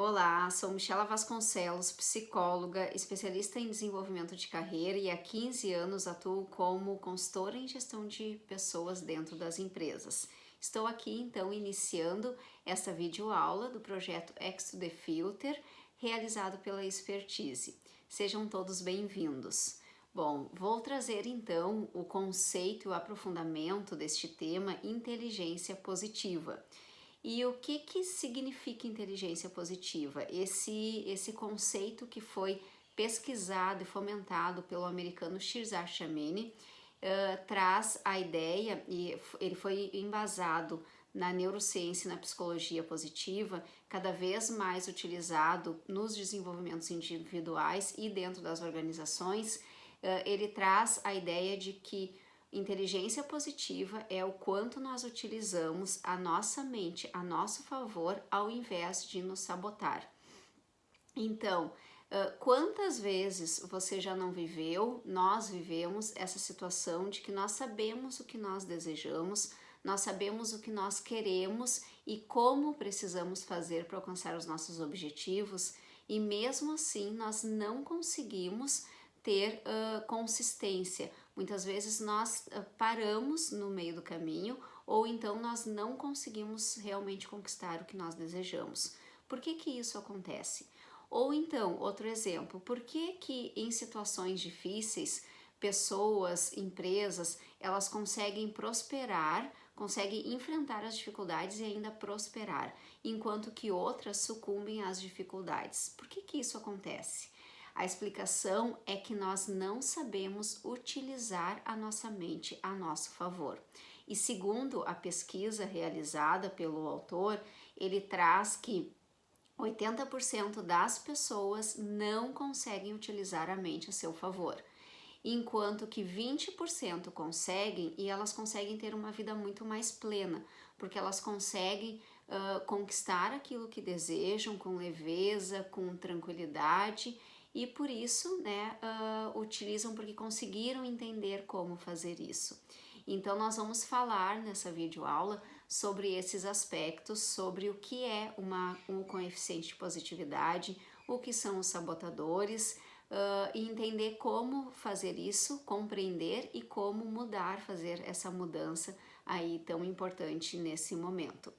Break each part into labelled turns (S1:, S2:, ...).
S1: Olá, sou Michela Vasconcelos, psicóloga, especialista em desenvolvimento de carreira e há 15 anos atuo como consultora em gestão de pessoas dentro das empresas. Estou aqui então iniciando essa videoaula do projeto X to the Filter, realizado pela Expertise. Sejam todos bem-vindos. Bom, vou trazer então o conceito e o aprofundamento deste tema inteligência positiva. E o que significa inteligência positiva? Esse conceito que foi pesquisado e fomentado pelo americano Cesar Chamini traz a ideia, e ele foi embasado na neurociência e na psicologia positiva, cada vez mais utilizado nos desenvolvimentos individuais e dentro das organizações. Ele traz a ideia de que inteligência positiva é o quanto nós utilizamos a nossa mente a nosso favor ao invés de nos sabotar. Então, quantas vezes você já não viveu, nós vivemos essa situação de que nós sabemos o que nós desejamos, nós sabemos o que nós queremos e como precisamos fazer para alcançar os nossos objetivos e mesmo assim nós não conseguimos ter consistência. Muitas vezes nós paramos no meio do caminho ou então nós não conseguimos realmente conquistar o que nós desejamos. Por que isso acontece? Ou então, outro exemplo, por que em situações difíceis, pessoas, empresas, elas conseguem prosperar, conseguem enfrentar as dificuldades e ainda prosperar, enquanto que outras sucumbem às dificuldades? Por que isso acontece? A explicação é que nós não sabemos utilizar a nossa mente a nosso favor. E segundo a pesquisa realizada pelo autor, ele traz que 80% das pessoas não conseguem utilizar a mente a seu favor, enquanto que 20% conseguem e elas conseguem ter uma vida muito mais plena, porque elas conseguem conquistar aquilo que desejam com leveza, com tranquilidade e por isso, utilizam porque conseguiram entender como fazer isso. Então, nós vamos falar nessa videoaula sobre esses aspectos, sobre o que é um coeficiente de positividade, o que são os sabotadores, e entender como fazer isso, compreender e como mudar, fazer essa mudança aí tão importante nesse momento.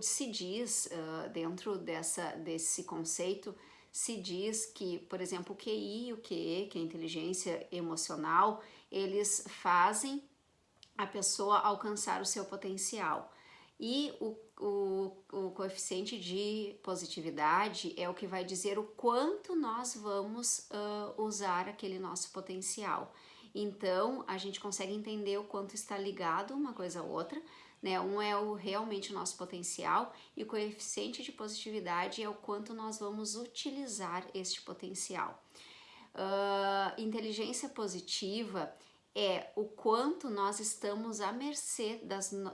S1: Se diz, dentro desse conceito, se diz que, por exemplo, o QI e o QE, que é a inteligência emocional, eles fazem a pessoa alcançar o seu potencial. E o coeficiente de positividade é o que vai dizer o quanto nós vamos usar aquele nosso potencial. Então, a gente consegue entender o quanto está ligado uma coisa a outra, né? Um é realmente o nosso potencial e o coeficiente de positividade é o quanto nós vamos utilizar este potencial. Inteligência positiva é o quanto nós estamos à mercê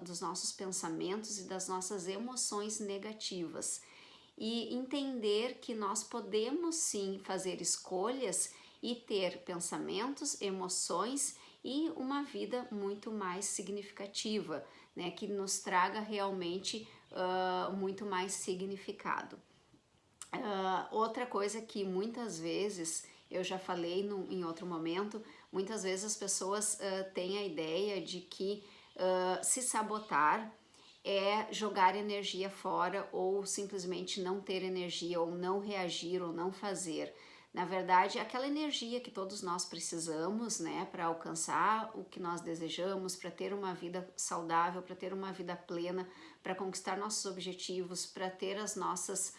S1: dos nossos pensamentos e das nossas emoções negativas e entender que nós podemos sim fazer escolhas e ter pensamentos, emoções e uma vida muito mais significativa, né, que nos traga realmente muito mais significado. Outra coisa que muitas vezes, eu já falei em outro momento, muitas vezes as pessoas têm a ideia de que se sabotar é jogar energia fora ou simplesmente não ter energia ou não reagir ou não fazer. Na verdade, aquela energia que todos nós precisamos, né, para alcançar o que nós desejamos, para ter uma vida saudável, para ter uma vida plena, para conquistar nossos objetivos, para ter as nossas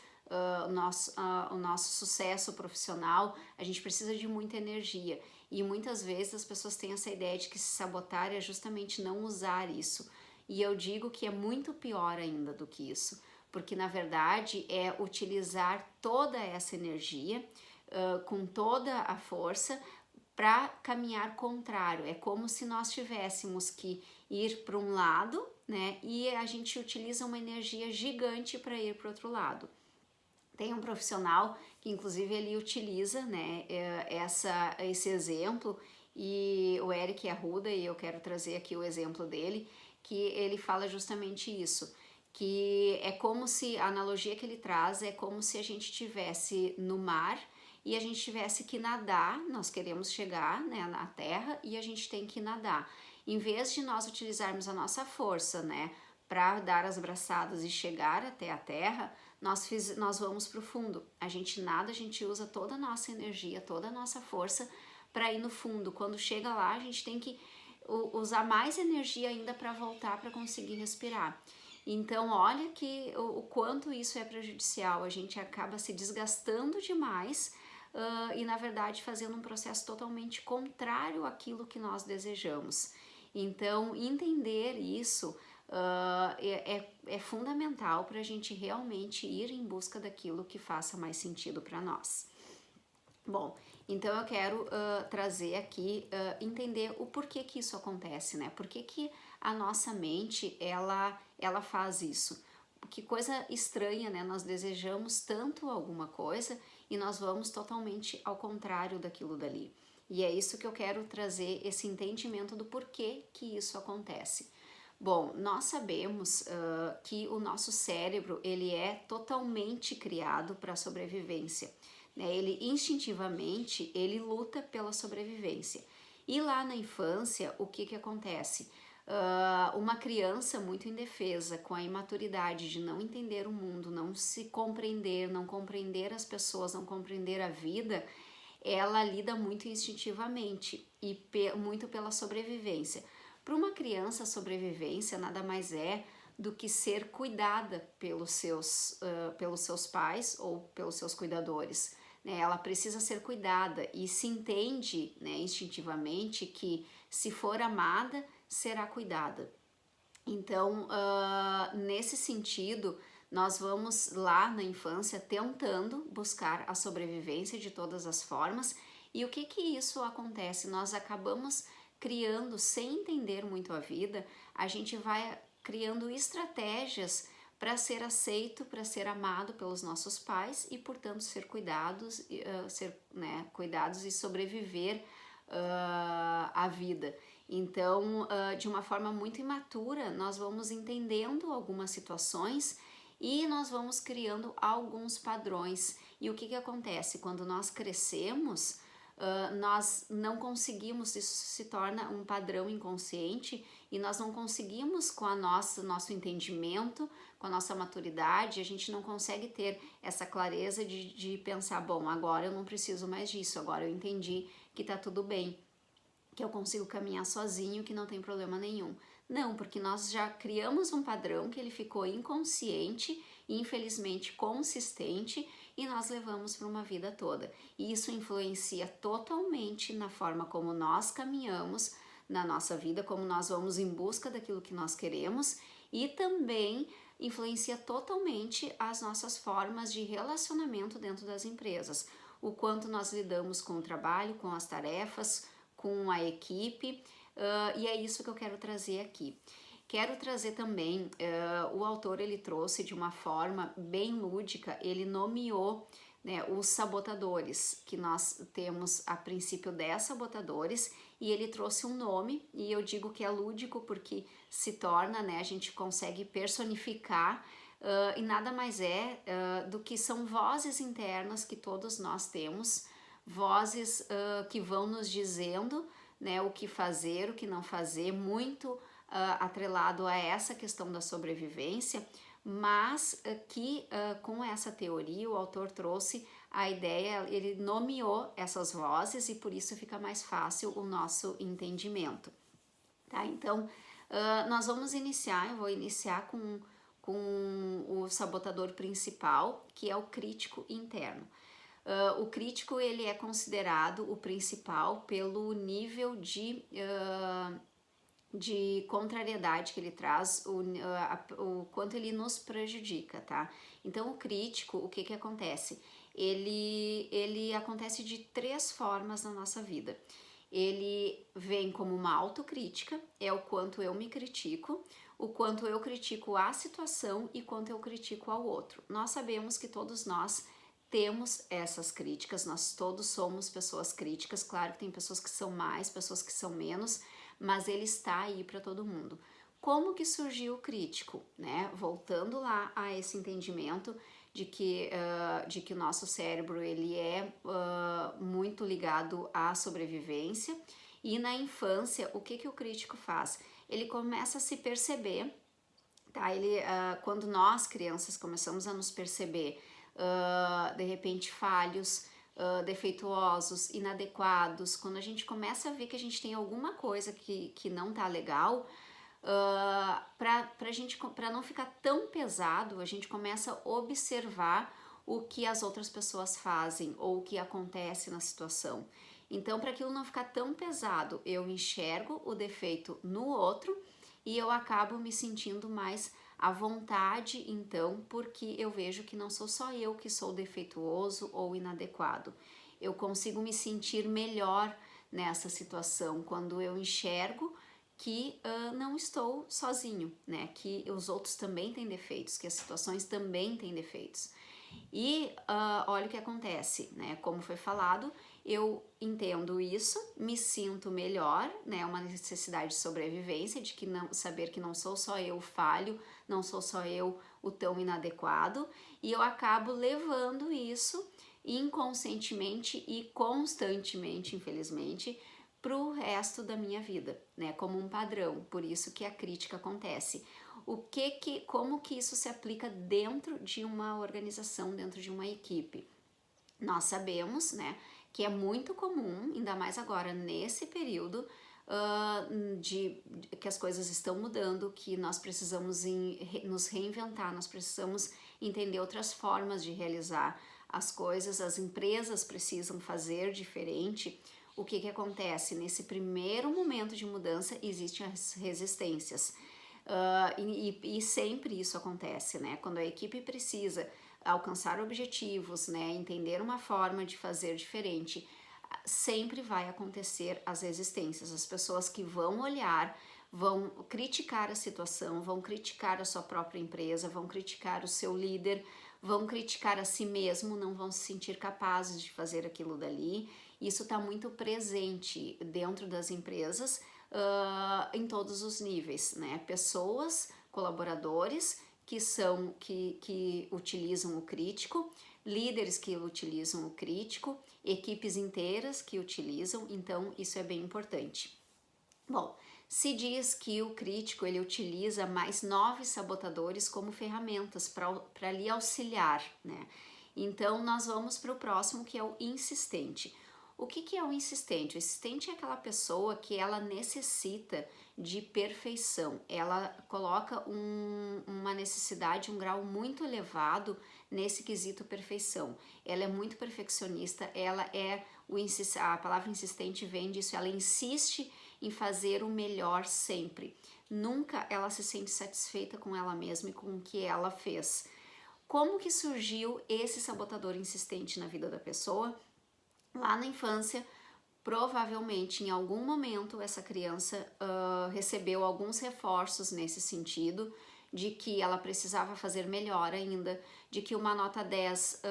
S1: o nosso sucesso profissional, a gente precisa de muita energia e muitas vezes as pessoas têm essa ideia de que se sabotar é justamente não usar isso, e eu digo que é muito pior ainda do que isso, porque na verdade é utilizar toda essa energia com toda a força para caminhar contrário. É como se nós tivéssemos que ir para um lado, né, e a gente utiliza uma energia gigante para ir para o outro lado. Tem um profissional que inclusive ele utiliza, né, esse exemplo, e o Eric Arruda, e eu quero trazer aqui o exemplo dele, que ele fala justamente isso, que é como se, a analogia que ele traz é como se a gente estivesse no mar e a gente tivesse que nadar, nós queremos chegar, né, na terra e a gente tem que nadar. Em vez de nós utilizarmos a nossa força, né, para dar as braçadas e chegar até a terra, nós vamos para o fundo. A gente nada, a gente usa toda a nossa energia, toda a nossa força para ir no fundo. Quando chega lá, a gente tem que usar mais energia ainda para voltar para conseguir respirar. Então, olha que o quanto isso é prejudicial. A gente acaba se desgastando demais e, na verdade, fazendo um processo totalmente contrário àquilo que nós desejamos. Então, entender isso é fundamental para a gente realmente ir em busca daquilo que faça mais sentido para nós. Bom, então eu quero trazer aqui, entender o porquê que isso acontece, né? Por que a nossa mente, ela faz isso? Que coisa estranha, né? Nós desejamos tanto alguma coisa e nós vamos totalmente ao contrário daquilo dali. E é isso que eu quero trazer, esse entendimento do porquê que isso acontece. Bom, nós sabemos que o nosso cérebro, ele é totalmente criado para a sobrevivência. Ele instintivamente, ele luta pela sobrevivência. E lá na infância, o que acontece? Uma criança muito indefesa, com a imaturidade de não entender o mundo, não se compreender, não compreender as pessoas, não compreender a vida, ela lida muito instintivamente e muito pela sobrevivência. Para uma criança, a sobrevivência nada mais é do que ser cuidada pelos seus pais ou pelos seus cuidadores. Ela precisa ser cuidada e se entende, né, instintivamente que se for amada, será cuidada. Então, nesse sentido, nós vamos lá na infância tentando buscar a sobrevivência de todas as formas. E o que isso acontece? Nós acabamos criando, sem entender muito a vida, a gente vai criando estratégias para ser aceito, para ser amado pelos nossos pais e, portanto, ser cuidados, cuidados e sobreviver à vida. Então, de uma forma muito imatura, nós vamos entendendo algumas situações e nós vamos criando alguns padrões. E o que acontece? Quando nós crescemos, nós não conseguimos, isso se torna um padrão inconsciente e nós não conseguimos, com nosso entendimento, com a nossa maturidade, a gente não consegue ter essa clareza de pensar, bom, agora eu não preciso mais disso, agora eu entendi que tá tudo bem, que eu consigo caminhar sozinho, que não tem problema nenhum. Não, porque nós já criamos um padrão que ele ficou inconsciente e infelizmente consistente e nós levamos para uma vida toda. E isso influencia totalmente na forma como nós caminhamos na nossa vida, como nós vamos em busca daquilo que nós queremos e também influencia totalmente as nossas formas de relacionamento dentro das empresas. O quanto nós lidamos com o trabalho, com as tarefas, com a equipe, e é isso que eu quero trazer aqui. Quero trazer também, o autor ele trouxe de uma forma bem lúdica, ele nomeou, né, os sabotadores, que nós temos a princípio 10 sabotadores, e ele trouxe um nome, e eu digo que é lúdico porque se torna, né, a gente consegue personificar, e nada mais é do que são vozes internas que todos nós temos, vozes que vão nos dizendo, né, o que fazer, o que não fazer, muito atrelado a essa questão da sobrevivência, mas que com essa teoria o autor trouxe a ideia, ele nomeou essas vozes e por isso fica mais fácil o nosso entendimento. Tá? Então, nós vamos iniciar, eu vou iniciar com o sabotador principal, que é o crítico interno. O crítico ele é considerado o principal pelo nível de contrariedade que ele traz, o quanto ele nos prejudica, tá? Então, o crítico, o que acontece? Ele acontece de 3 formas na nossa vida. Ele vem como uma autocrítica, é o quanto eu me critico, o quanto eu critico a situação e quanto eu critico ao outro. Nós sabemos que todos nós temos essas críticas, nós todos somos pessoas críticas, claro que tem pessoas que são mais, pessoas que são menos, mas ele está aí para todo mundo. Como que surgiu o crítico, né? Voltando lá a esse entendimento de que o nosso cérebro ele é muito ligado à sobrevivência, e na infância o que o crítico faz? Ele começa a se perceber, tá? Quando nós crianças começamos a nos perceber de repente falhos, defeituosos, inadequados, quando a gente começa a ver que a gente tem alguma coisa que não tá legal, para não ficar tão pesado, a gente começa a observar o que as outras pessoas fazem ou o que acontece na situação. Então, para aquilo não ficar tão pesado, eu enxergo o defeito no outro e eu acabo me sentindo mais à vontade, então, porque eu vejo que não sou só eu que sou defeituoso ou inadequado. Eu consigo me sentir melhor nessa situação quando eu enxergo que não estou sozinho, né? Que os outros também têm defeitos, que as situações também têm defeitos. E olha o que acontece, né? Como foi falado, eu entendo isso, me sinto melhor, né? Uma necessidade de sobrevivência, de que saber que não sou só eu falho, não sou só eu o tão inadequado, e eu acabo levando isso inconscientemente e constantemente, infelizmente, para o resto da minha vida, né? Como um padrão. Por isso que a crítica acontece. Como que isso se aplica dentro de uma organização, dentro de uma equipe? Nós sabemos, né, que é muito comum, ainda mais agora nesse período que as coisas estão mudando, que nós precisamos nos reinventar, nós precisamos entender outras formas de realizar as coisas, as empresas precisam fazer diferente. O que acontece? Nesse primeiro momento de mudança existem as resistências. E sempre isso acontece, né? Quando a equipe precisa alcançar objetivos, né? Entender uma forma de fazer diferente, sempre vai acontecer as resistências. As pessoas que vão olhar, vão criticar a situação, vão criticar a sua própria empresa, vão criticar o seu líder, vão criticar a si mesmo, não vão se sentir capazes de fazer aquilo dali. Isso está muito presente dentro das empresas, em todos os níveis, né? Pessoas, colaboradores que utilizam o crítico, líderes que utilizam o crítico, equipes inteiras que utilizam, então isso é bem importante. Bom, se diz que o crítico ele utiliza mais 9 sabotadores como ferramentas para lhe auxiliar, né? Então nós vamos para o próximo, que é o insistente. O que é o insistente? O insistente é aquela pessoa que ela necessita de perfeição. Ela coloca uma necessidade, um grau muito elevado nesse quesito perfeição. Ela é muito perfeccionista, a palavra insistente vem disso, ela insiste em fazer o melhor sempre. Nunca ela se sente satisfeita com ela mesma e com o que ela fez. Como que surgiu esse sabotador insistente na vida da pessoa? Lá na infância, provavelmente em algum momento essa criança recebeu alguns reforços nesse sentido, de que ela precisava fazer melhor ainda, de que uma nota 10,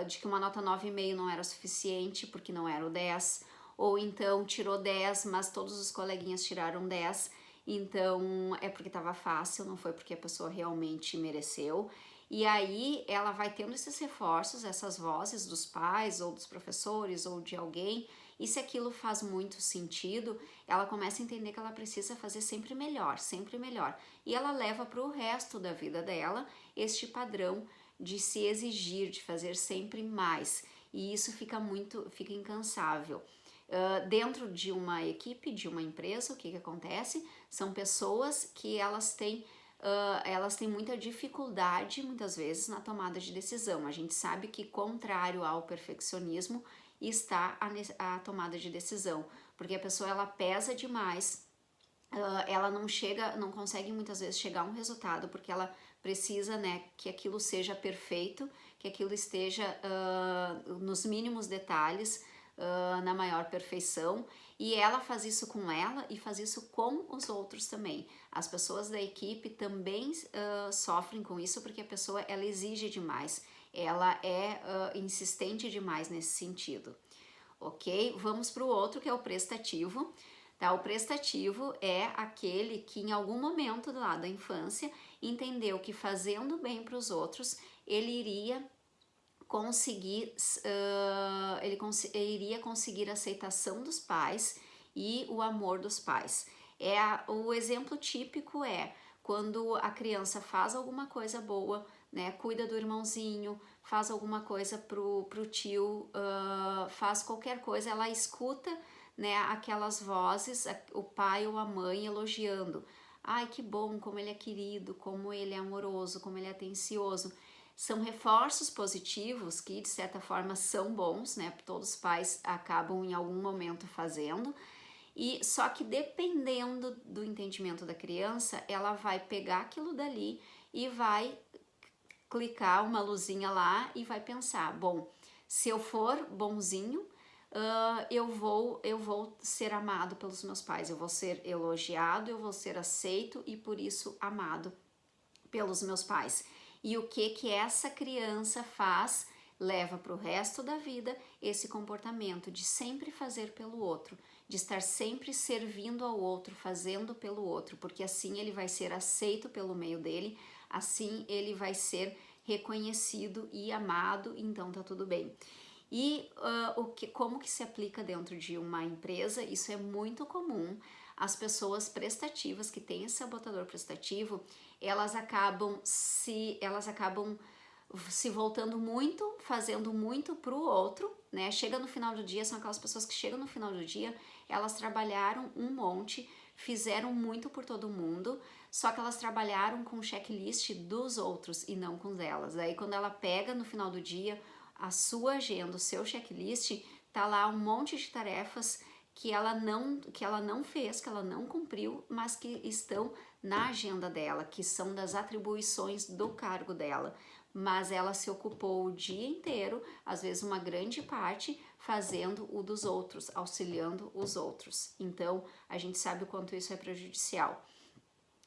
S1: de que uma nota 9,5 não era suficiente porque não era o 10, ou então tirou 10, mas todos os coleguinhas tiraram 10, então é porque estava fácil, não foi porque a pessoa realmente mereceu. E aí ela vai tendo esses reforços, essas vozes dos pais ou dos professores ou de alguém, e se aquilo faz muito sentido, ela começa a entender que ela precisa fazer sempre melhor, sempre melhor. E ela leva para o resto da vida dela este padrão de se exigir, de fazer sempre mais. E isso fica incansável. Dentro de uma equipe, de uma empresa, o que acontece? São pessoas que elas têm muita dificuldade, muitas vezes, na tomada de decisão. A gente sabe que, contrário ao perfeccionismo, está a tomada de decisão, porque a pessoa ela pesa demais, ela não consegue muitas vezes chegar a um resultado, porque ela precisa, né, que aquilo seja perfeito, que aquilo esteja nos mínimos detalhes, na maior perfeição, e ela faz isso com ela e faz isso com os outros também. As pessoas da equipe também sofrem com isso, porque a pessoa ela exige demais, ela é insistente demais nesse sentido, ok? Vamos para o outro, que é o prestativo. Tá? O prestativo é aquele que em algum momento lá da infância entendeu que fazendo bem para os outros, ele iria conseguir, iria conseguir a aceitação dos pais e o amor dos pais. O exemplo típico é quando a criança faz alguma coisa boa, né, cuida do irmãozinho, faz alguma coisa pro tio, faz qualquer coisa, ela escuta, né, aquelas vozes, o pai ou a mãe elogiando. Ai, que bom, como ele é querido, como ele é amoroso, como ele é atencioso. São reforços positivos que, de certa forma, são bons, né? Todos os pais acabam em algum momento fazendo. E só que dependendo do entendimento da criança, ela vai pegar aquilo dali e vai clicar uma luzinha lá e vai pensar, bom, se eu for bonzinho, eu vou ser amado pelos meus pais, eu vou ser elogiado, eu vou ser aceito e por isso amado pelos meus pais. E o que essa criança faz leva para o resto da vida esse comportamento de sempre fazer pelo outro, de estar sempre servindo ao outro, fazendo pelo outro, porque assim ele vai ser aceito pelo meio dele, assim ele vai ser reconhecido e amado, então tá tudo bem. E como que se aplica dentro de uma empresa? Isso é muito comum. As pessoas prestativas que têm esse sabotador prestativo, elas acabam se voltando muito, fazendo muito pro outro, né? Chega no final do dia, são aquelas pessoas que chegam no final do dia, elas trabalharam um monte, fizeram muito por todo mundo, só que elas trabalharam com o checklist dos outros e não com delas. Aí quando ela pega no final do dia a sua agenda, o seu checklist, tá lá um monte de tarefas que ela não fez, que ela não cumpriu, mas que estão na agenda dela, que são das atribuições do cargo dela. Mas ela se ocupou o dia inteiro, às vezes uma grande parte, fazendo o dos outros, auxiliando os outros. Então, a gente sabe o quanto isso é prejudicial.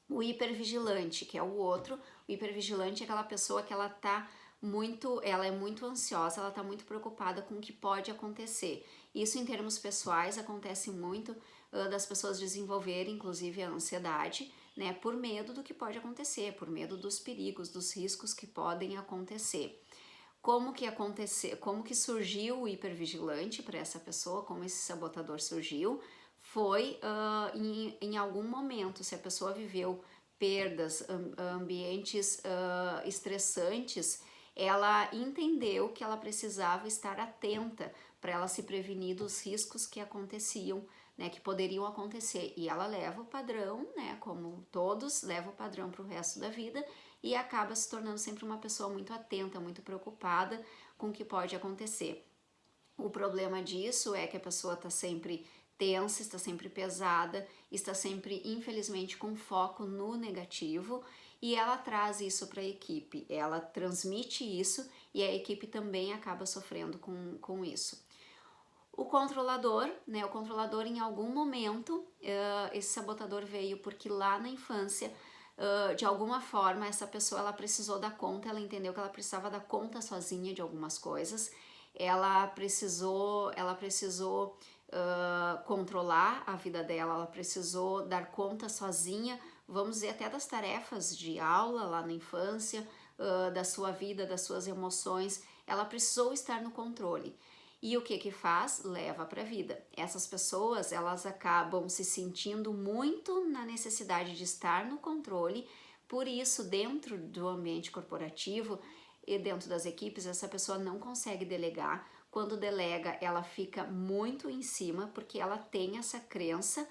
S1: O hipervigilante, que é o outro, o hipervigilante é aquela pessoa que ela é muito ansiosa, ela está muito preocupada com o que pode acontecer. Isso em termos pessoais acontece muito das pessoas desenvolverem, inclusive, a ansiedade, né, por medo do que pode acontecer, por medo dos perigos, dos riscos que podem acontecer. Como que surgiu o hipervigilante para essa pessoa, como esse sabotador surgiu? Foi em algum momento, se a pessoa viveu perdas, ambientes estressantes, ela entendeu que ela precisava estar atenta para ela se prevenir dos riscos que aconteciam, né, que poderiam acontecer. E ela leva o padrão, né, como todos, leva o padrão para o resto da vida e acaba se tornando sempre uma pessoa muito atenta, muito preocupada com o que pode acontecer. O problema disso é que a pessoa está sempre tensa, está sempre pesada, está sempre, infelizmente, com foco no negativo e ela traz isso para a equipe, ela transmite isso e a equipe também acaba sofrendo com isso. O controlador, né? O controlador em algum momento, esse sabotador veio porque lá na infância, de alguma forma, essa pessoa ela precisou dar conta, ela entendeu que ela precisava dar conta sozinha de algumas coisas, ela precisou controlar a vida dela, ela precisou dar conta sozinha, vamos dizer, até das tarefas de aula lá na infância, da sua vida, das suas emoções, ela precisou estar no controle. E o que faz? Leva para a vida. Essas pessoas, elas acabam se sentindo muito na necessidade de estar no controle, por isso, dentro do ambiente corporativo e dentro das equipes, essa pessoa não consegue delegar. Quando delega, ela fica muito em cima, porque ela tem essa crença,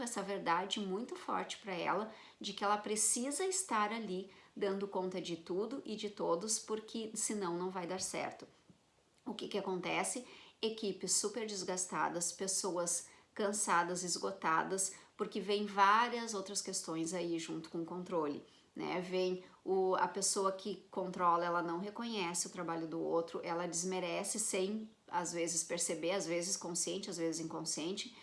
S1: essa verdade muito forte para ela, de que ela precisa estar ali dando conta de tudo e de todos, porque senão não vai dar certo. O que acontece? Equipes super desgastadas, pessoas cansadas, esgotadas, porque vem várias outras questões aí junto com o controle, né? Vem a pessoa que controla, ela não reconhece o trabalho do outro, ela desmerece sem, às vezes, perceber, às vezes consciente, às vezes inconsciente,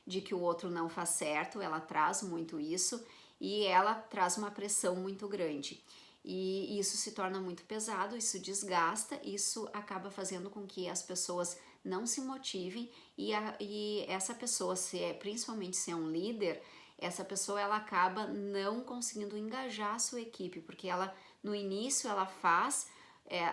S1: de que o outro não faz certo, ela traz muito isso e ela traz uma pressão muito grande. E isso se torna muito pesado, isso desgasta, isso acaba fazendo com que as pessoas não se motivem e essa pessoa, principalmente se é um líder, essa pessoa ela acaba não conseguindo engajar a sua equipe, porque ela no início ela faz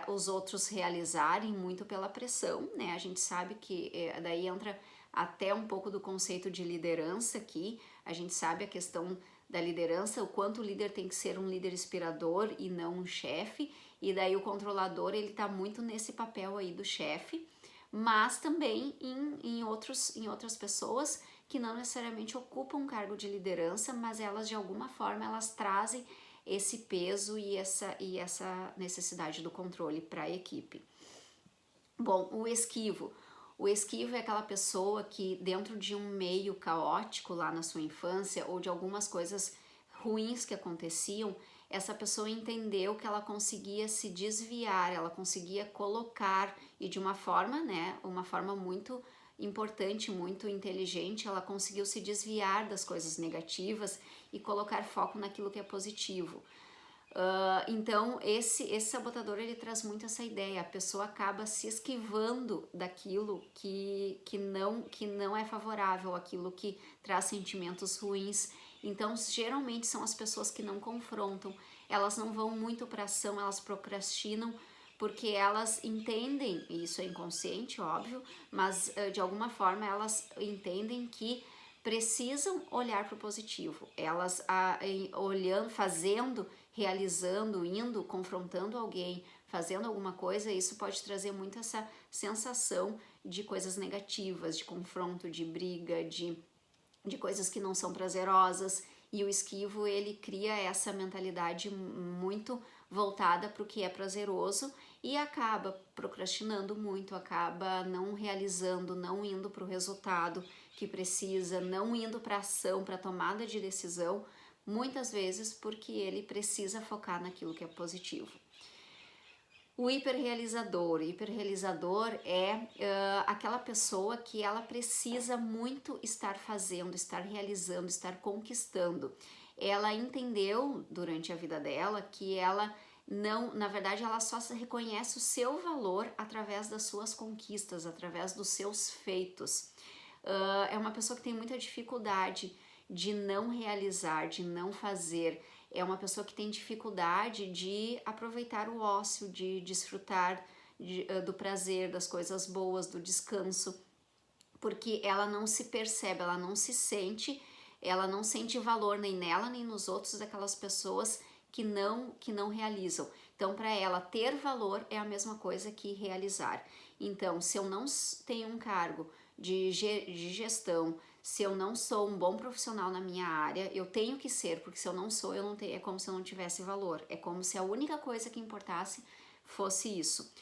S1: os outros realizarem muito pela pressão, né? A gente sabe que daí entra até um pouco do conceito de liderança aqui, a gente sabe a questão da liderança, o quanto o líder tem que ser um líder inspirador e não um chefe, e daí o controlador ele tá muito nesse papel aí do chefe, mas também em outras pessoas que não necessariamente ocupam um cargo de liderança, mas elas de alguma forma elas trazem esse peso e essa necessidade do controle para a equipe. Bom, o esquivo. O esquivo é aquela pessoa que dentro de um meio caótico lá na sua infância ou de algumas coisas ruins que aconteciam, essa pessoa entendeu que ela conseguia se desviar, ela conseguia colocar e de uma forma, né, uma forma muito importante, muito inteligente, ela conseguiu se desviar das coisas negativas e colocar foco naquilo que é positivo. Então esse sabotador ele traz muito essa ideia, a pessoa acaba se esquivando daquilo que não é favorável, aquilo que traz sentimentos ruins. Então geralmente são as pessoas que não confrontam, elas não vão muito para ação, elas procrastinam porque elas entendem, e isso é inconsciente, óbvio, mas de alguma forma elas entendem que precisam olhar para o positivo. Elas olhando, fazendo, realizando, indo, confrontando alguém, fazendo alguma coisa, isso pode trazer muito essa sensação de coisas negativas, de confronto, de briga, de coisas que não são prazerosas. E o esquivo ele cria essa mentalidade muito voltada para o que é prazeroso e acaba procrastinando muito, acaba não realizando, não indo para o resultado que precisa, não indo para ação, para tomada de decisão, muitas vezes porque ele precisa focar naquilo que é positivo. O hiperrealizador é aquela pessoa que ela precisa muito estar fazendo, estar realizando, estar conquistando. Ela entendeu durante a vida dela que ela não, na verdade, ela só reconhece o seu valor através das suas conquistas, através dos seus feitos. É uma pessoa que tem muita dificuldade de não realizar, de não fazer. É uma pessoa que tem dificuldade de aproveitar o ócio, de desfrutar do prazer, das coisas boas, do descanso, porque ela não se percebe, ela não se sente, ela não sente valor nem nela nem nos outros daquelas pessoas que não realizam. Então, para ela ter valor é a mesma coisa que realizar. Então, se eu não tenho um cargo de gestão, se eu não sou um bom profissional na minha área, eu tenho que ser, porque se eu não sou, eu não tenho, é como se eu não tivesse valor. É como se a única coisa que importasse fosse isso.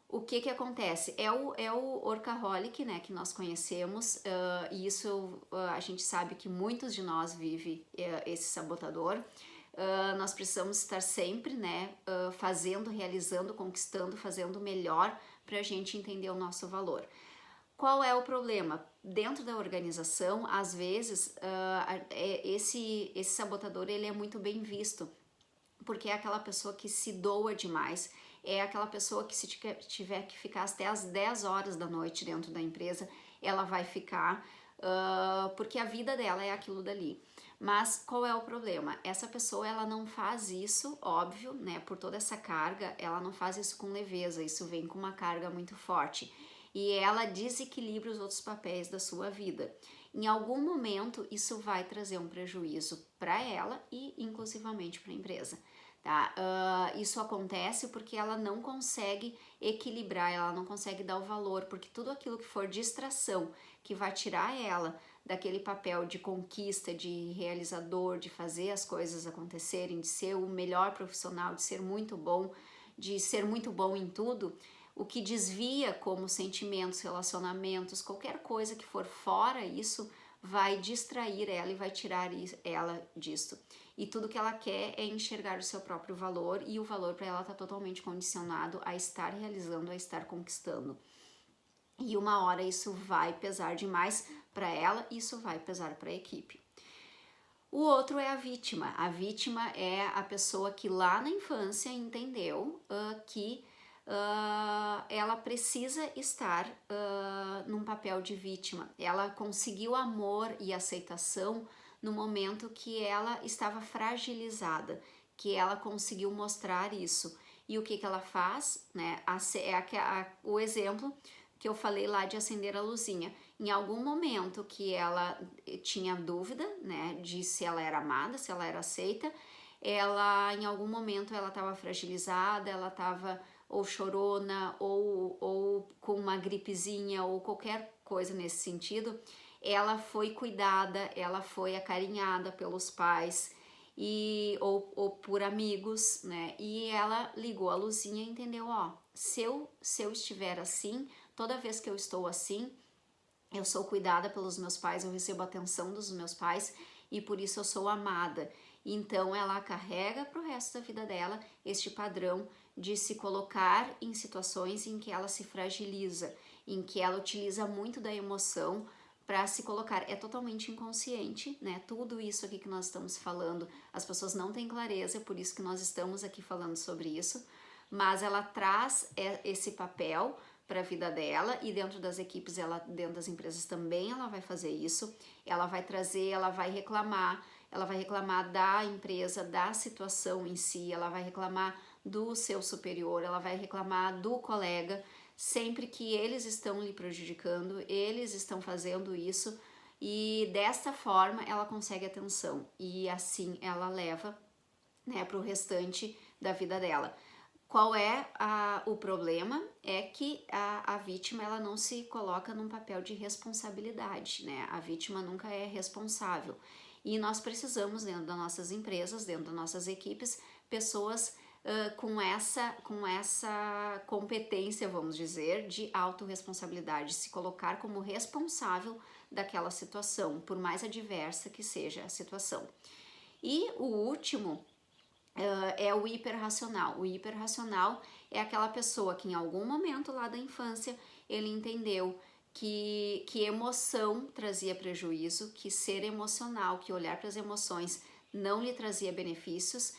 S1: O que acontece? É o workaholic, né, que nós conhecemos, e isso a gente sabe que muitos de nós vivem esse sabotador. Nós precisamos estar sempre, né, fazendo, realizando, conquistando, fazendo o melhor para a gente entender o nosso valor. Qual é o problema? Dentro da organização, às vezes, esse sabotador ele é muito bem visto, porque é aquela pessoa que se doa demais, é aquela pessoa que se tiver que ficar até as 10 horas da noite dentro da empresa, ela vai ficar, porque a vida dela é aquilo dali. Mas qual é o problema? Essa pessoa ela não faz isso, óbvio, né? Por toda essa carga, ela não faz isso com leveza, isso vem com uma carga muito forte. E ela desequilibra os outros papéis da sua vida. Em algum momento, isso vai trazer um prejuízo para ela e, inclusivamente, para a empresa. Tá? Isso acontece porque ela não consegue equilibrar, ela não consegue dar o valor, porque tudo aquilo que for distração, que vai tirar ela daquele papel de conquista, de realizador, de fazer as coisas acontecerem, de ser o melhor profissional, de ser muito bom, em tudo, o que desvia como sentimentos, relacionamentos, qualquer coisa que for fora isso, vai distrair ela e vai tirar ela disso. E tudo que ela quer é enxergar o seu próprio valor, e o valor para ela está totalmente condicionado a estar realizando, a estar conquistando. E uma hora isso vai pesar demais para ela, e isso vai pesar para a equipe. O outro é a vítima. A vítima é a pessoa que lá na infância entendeu que ela precisa estar num papel de vítima. Ela conseguiu amor e aceitação no momento que ela estava fragilizada, que ela conseguiu mostrar isso. E o que ela faz, né? O exemplo que eu falei lá de acender a luzinha. Em algum momento que ela tinha dúvida, né, de se ela era amada, se ela era aceita, em algum momento ela estava fragilizada, ela estava ou chorona, ou com uma gripezinha, ou qualquer coisa nesse sentido, ela foi cuidada, ela foi acarinhada pelos pais, ou por amigos, né? E ela ligou a luzinha e entendeu, ó, se eu estiver assim, toda vez que eu estou assim, eu sou cuidada pelos meus pais, eu recebo a atenção dos meus pais e por isso eu sou amada. Então ela carrega para o resto da vida dela este padrão de se colocar em situações em que ela se fragiliza, em que ela utiliza muito da emoção para se colocar. É totalmente inconsciente, né? Tudo isso aqui que nós estamos falando, as pessoas não têm clareza, é por isso que nós estamos aqui falando sobre isso, mas ela traz esse papel para a vida dela e dentro das equipes, dentro das empresas também ela vai fazer isso. Ela vai trazer, ela vai reclamar da empresa, da situação em si, ela vai reclamar do seu superior, ela vai reclamar do colega, sempre que eles estão lhe prejudicando, eles estão fazendo isso e desta forma ela consegue atenção e assim ela leva, né, para o restante da vida dela. Qual é o problema? É que a vítima ela não se coloca num papel de responsabilidade, né? A vítima nunca é responsável. E nós precisamos, dentro das nossas empresas, dentro das nossas equipes, pessoas com essa competência, vamos dizer, de autorresponsabilidade, se colocar como responsável daquela situação, por mais adversa que seja a situação. E o último é o hiperracional. O hiperracional é aquela pessoa que em algum momento lá da infância ele entendeu que emoção trazia prejuízo, que ser emocional, que olhar para as emoções não lhe trazia benefícios,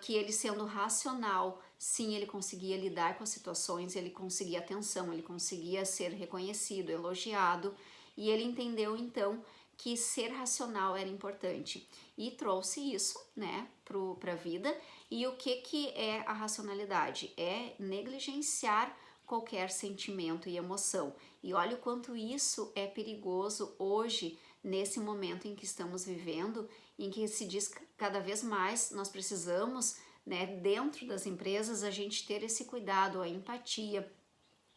S1: que ele sendo racional, sim, ele conseguia lidar com as situações, ele conseguia atenção, ele conseguia ser reconhecido, elogiado, e ele entendeu então que ser racional era importante e trouxe isso, né, para a vida. E o que é a racionalidade? É negligenciar qualquer sentimento e emoção. E olha o quanto isso é perigoso hoje, nesse momento em que estamos vivendo, em que se diz que cada vez mais nós precisamos, né, dentro das empresas, a gente ter esse cuidado, a empatia,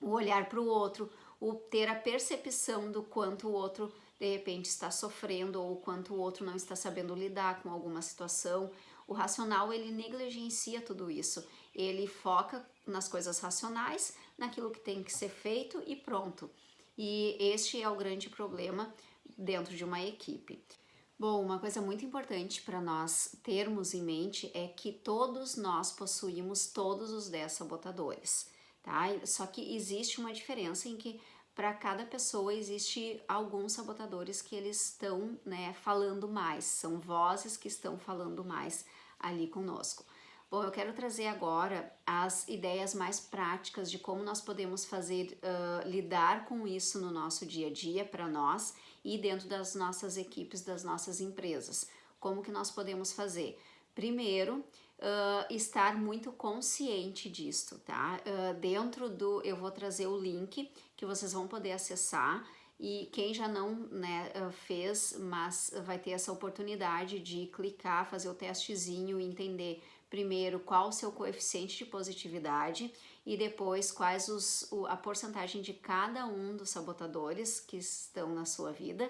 S1: o olhar para o outro, o ter a percepção do quanto o outro de repente está sofrendo ou quanto o outro não está sabendo lidar com alguma situação. O racional ele negligencia tudo isso, ele foca nas coisas racionais, naquilo que tem que ser feito e pronto. E este é o grande problema dentro de uma equipe. Bom, uma coisa muito importante para nós termos em mente é que todos nós possuímos todos os 10 sabotadores, tá? Só que existe uma diferença em que para cada pessoa existe alguns sabotadores que eles estão, né, falando mais, são vozes que estão falando mais ali conosco. Bom, eu quero trazer agora as ideias mais práticas de como nós podemos fazer, lidar com isso no nosso dia a dia para nós e dentro das nossas equipes, das nossas empresas. Como que nós podemos fazer? Primeiro, estar muito consciente disto, tá? Eu vou trazer o link que vocês vão poder acessar e quem já não, né, fez, mas vai ter essa oportunidade de clicar, fazer o testezinho e entender primeiro qual o seu coeficiente de positividade e depois quais a porcentagem de cada um dos sabotadores que estão na sua vida,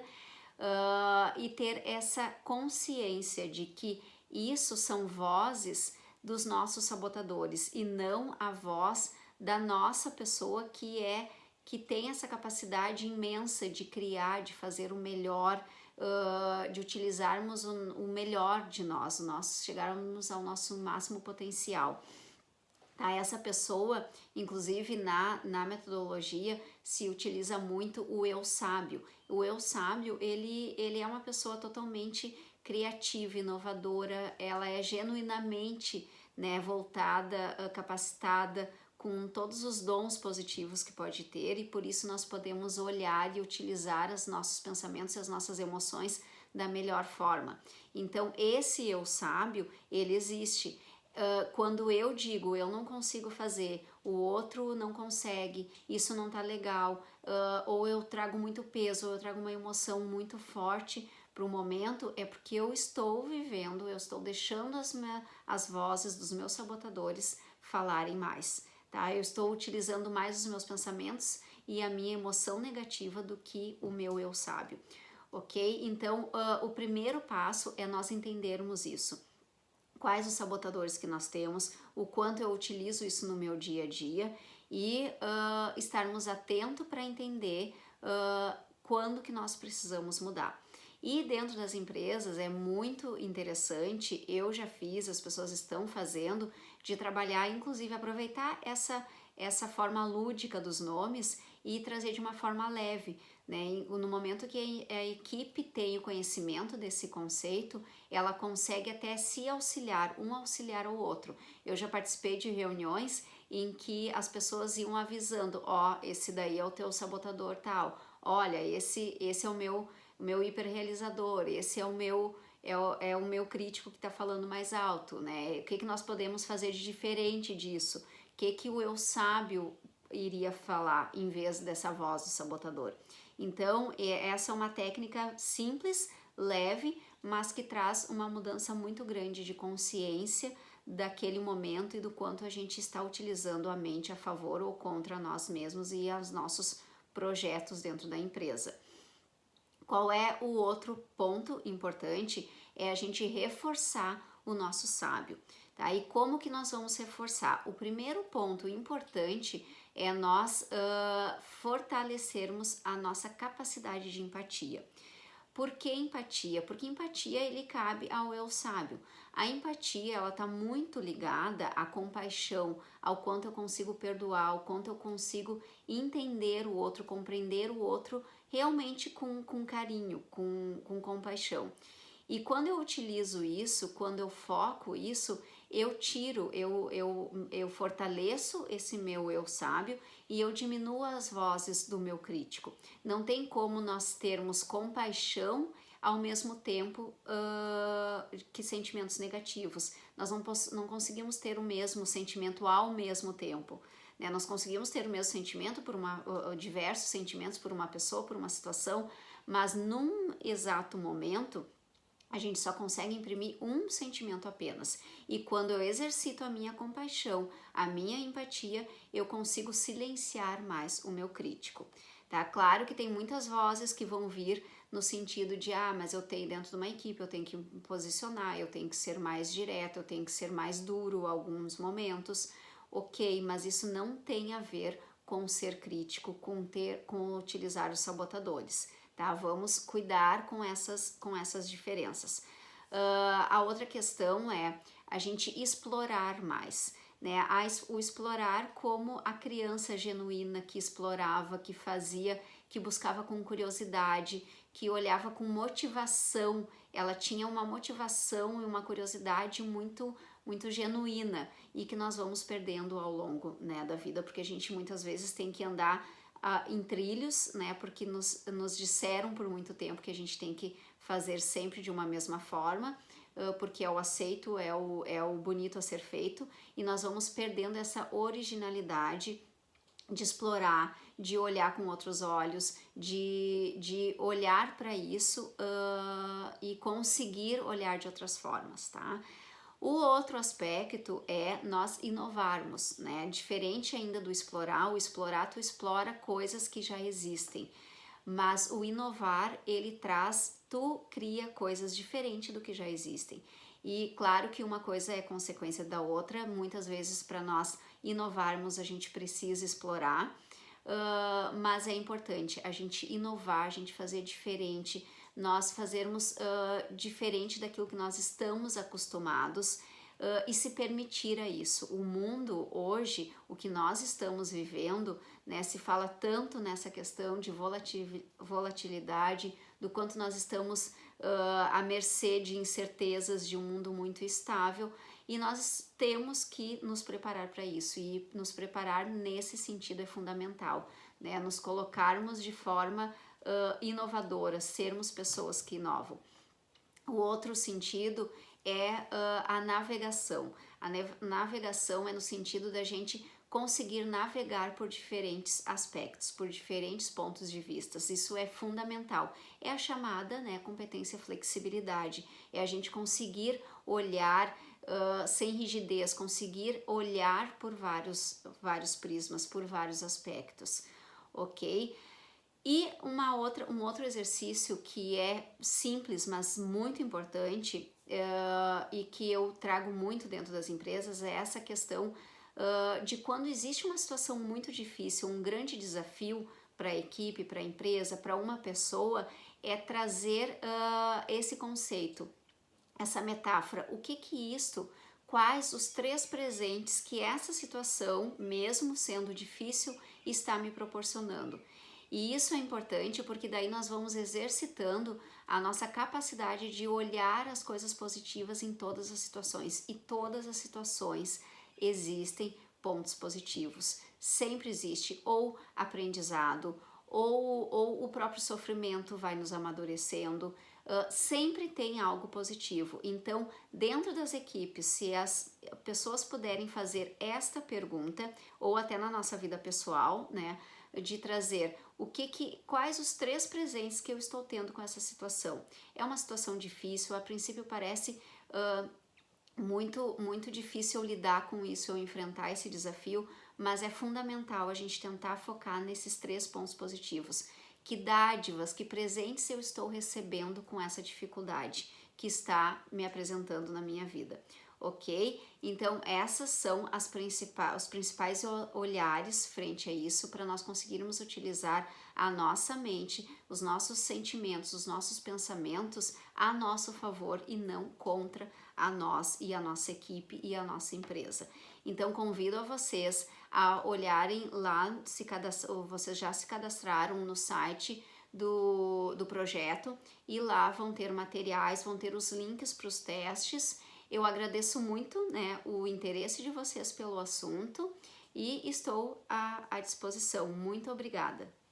S1: e ter essa consciência de que isso são vozes dos nossos sabotadores e não a voz da nossa pessoa que tem essa capacidade imensa de criar, de fazer o melhor, de utilizarmos o melhor de nós, chegarmos ao nosso máximo potencial. Tá? Essa pessoa, inclusive na metodologia, se utiliza muito o eu sábio. O eu sábio, ele é uma pessoa totalmente criativa, inovadora, ela é genuinamente, né, voltada, capacitada, com todos os dons positivos que pode ter, e por isso nós podemos olhar e utilizar os nossos pensamentos e as nossas emoções da melhor forma. Então, esse eu sábio, ele existe. Quando eu digo eu não consigo fazer, o outro não consegue, isso não tá legal, ou eu trago muito peso, ou eu trago uma emoção muito forte para o momento, é porque eu estou vivendo, eu estou deixando as vozes dos meus sabotadores falarem mais, tá? Eu estou utilizando mais os meus pensamentos e a minha emoção negativa do que o meu eu sábio, ok? Então, o primeiro passo é nós entendermos isso. Quais os sabotadores que nós temos, o quanto eu utilizo isso no meu dia a dia e estarmos atentos para entender quando que nós precisamos mudar. E dentro das empresas é muito interessante, eu já fiz, as pessoas estão fazendo, de trabalhar, inclusive aproveitar essa forma lúdica dos nomes e trazer de uma forma leve, né? No momento que a equipe tem o conhecimento desse conceito, ela consegue até se auxiliar, um auxiliar ao outro. Eu já participei de reuniões em que as pessoas iam avisando, esse daí é o teu sabotador tal, olha, esse é o meu hiperrealizador, esse é o meu crítico que está falando mais alto, né? O que nós podemos fazer de diferente disso? O que o eu sábio iria falar em vez dessa voz do sabotador? Então, essa é uma técnica simples, leve, mas que traz uma mudança muito grande de consciência daquele momento e do quanto a gente está utilizando a mente a favor ou contra nós mesmos e os nossos projetos dentro da empresa. Qual é o outro ponto importante? É a gente reforçar o nosso sábio, tá? E como que nós vamos reforçar? O primeiro ponto importante é nós fortalecermos a nossa capacidade de empatia. Por que empatia? Porque empatia ele cabe ao eu sábio. A empatia ela está muito ligada à compaixão, ao quanto eu consigo perdoar, ao quanto eu consigo entender o outro, compreender o outro realmente com carinho, com compaixão. E quando eu utilizo isso, quando eu foco isso, eu fortaleço esse meu eu sábio e eu diminuo as vozes do meu crítico. Não tem como nós termos compaixão ao mesmo tempo que sentimentos negativos. Nós não conseguimos ter o mesmo sentimento ao mesmo tempo. Né? Nós conseguimos ter o mesmo sentimento diversos sentimentos por uma pessoa, por uma situação, mas num exato momento a gente só consegue imprimir um sentimento apenas. E quando eu exercito a minha compaixão, a minha empatia, eu consigo silenciar mais o meu crítico. Tá? Claro que tem muitas vozes que vão vir no sentido de, mas eu tenho dentro de uma equipe, eu tenho que me posicionar, eu tenho que ser mais direto, eu tenho que ser mais duro em alguns momentos. Ok, mas isso não tem a ver com ser crítico, com utilizar os sabotadores. Tá? Vamos cuidar com essas diferenças. A outra questão é a gente explorar mais, né? O explorar como a criança genuína que explorava, que fazia, que buscava com curiosidade, que olhava com motivação. Ela tinha uma motivação e uma curiosidade muito genuína e que nós vamos perdendo ao longo, né, da vida, porque a gente muitas vezes tem que andar em trilhos, né, porque nos disseram por muito tempo que a gente tem que fazer sempre de uma mesma forma, porque é o aceito, é o bonito a ser feito, e nós vamos perdendo essa originalidade de explorar, de olhar com outros olhos, de olhar para isso e conseguir olhar de outras formas, tá? O outro aspecto é nós inovarmos, né? Diferente ainda do explorar, o explorar tu explora coisas que já existem, mas o inovar ele tu cria coisas diferentes do que já existem. E claro que uma coisa é consequência da outra, muitas vezes para nós inovarmos a gente precisa explorar, mas é importante a gente inovar, a gente fazer diferente, nós fazermos diferente daquilo que nós estamos acostumados e se permitir a isso. O mundo hoje, o que nós estamos vivendo, né, se fala tanto nessa questão de volatilidade, do quanto nós estamos à mercê de incertezas de um mundo muito estável, e nós temos que nos preparar para isso, e nos preparar nesse sentido é fundamental, né? Nos colocarmos de forma inovadora, sermos pessoas que inovam. O outro sentido é a navegação. A navegação é no sentido da gente conseguir navegar por diferentes aspectos, por diferentes pontos de vista. Isso é fundamental. É a chamada, né, competência flexibilidade. É a gente conseguir olhar sem rigidez, conseguir olhar por vários prismas, por vários aspectos, ok? E um outro exercício que é simples, mas muito importante e que eu trago muito dentro das empresas é essa questão de quando existe uma situação muito difícil, um grande desafio para a equipe, para a empresa, para uma pessoa, é trazer esse conceito, essa metáfora. O que isto, quais os 3 presentes que essa situação, mesmo sendo difícil, está me proporcionando? E isso é importante porque daí nós vamos exercitando a nossa capacidade de olhar as coisas positivas em todas as situações. E todas as situações existem pontos positivos. Sempre existe ou aprendizado, ou o próprio sofrimento vai nos amadurecendo. Sempre tem algo positivo. Então, dentro das equipes, se as pessoas puderem fazer esta pergunta, ou até na nossa vida pessoal, né, de trazer quais os 3 presentes que eu estou tendo com essa situação. É uma situação difícil, a princípio parece muito difícil lidar com isso, ou enfrentar esse desafio, mas é fundamental a gente tentar focar nesses 3 pontos positivos. Que dádivas, que presentes eu estou recebendo com essa dificuldade que está me apresentando na minha vida, ok? Então, essas são os principais olhares frente a isso, para nós conseguirmos utilizar a nossa mente, os nossos sentimentos, os nossos pensamentos a nosso favor e não contra a nós e a nossa equipe e a nossa empresa. Então, convido a vocês a olharem lá, vocês já se cadastraram no site do projeto, e lá vão ter materiais, vão ter os links para os testes. Eu agradeço muito, né, o interesse de vocês pelo assunto e estou à disposição. Muito obrigada!